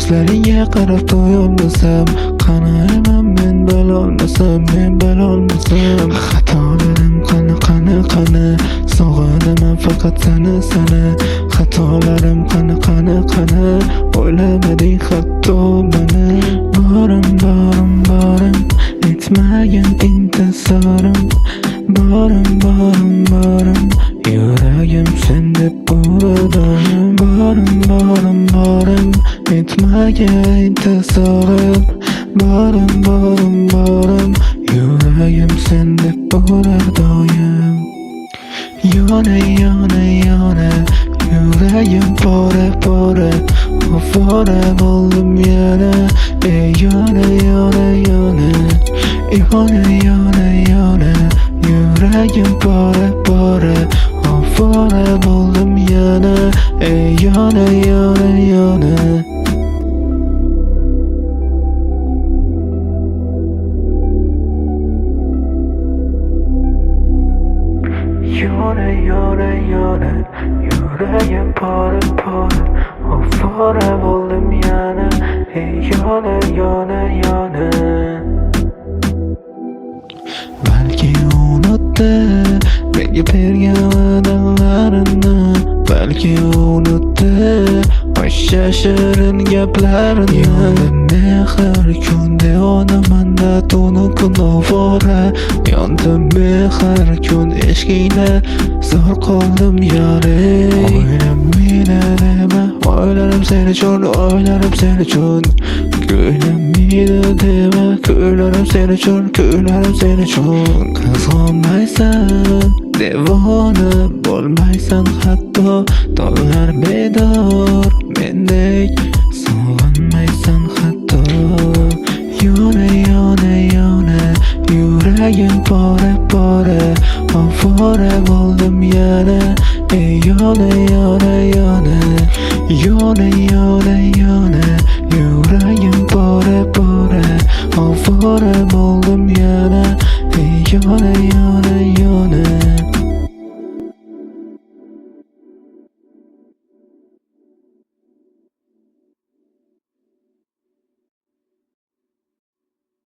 ko'zlaringga qarab to'yolmasam, qanayman men bilolmasam, xatolarim qani sog'inaman faqat seni. Xatolarim qani o'ylamading hatto meni. Borim etmagin intizorim, borim yuragim sen deb o'radim. Borim etmagin intizorim, borim yuragim sen deb o'rar doim. Yona yuragim pora ovora bo'ldim yana. Yona yuragim pora ovora bo'ldim yana. Yona yuragim pora ovora bo'ldim yana. Yona balki unutdi menga bergan va'dalarini, balki unutdi o'sha shirin gaplarini. Yondim har kun devonamanda tunu kun ovora, yondim har kun eshikingda zor qoldim yore. O'ylam meni dema, o'ylarim seni uchun, ko'nglim meni dema, ko'ylarim seni uchun. Qizg'onmaysan, devona bo'lmaysan hatto, tonglar bedor mendek sog'inmaysan hatto. Yona yuragim pora ovora bo'ldim yana. Yona yuragim pora ovora bo'ldim yana. Yona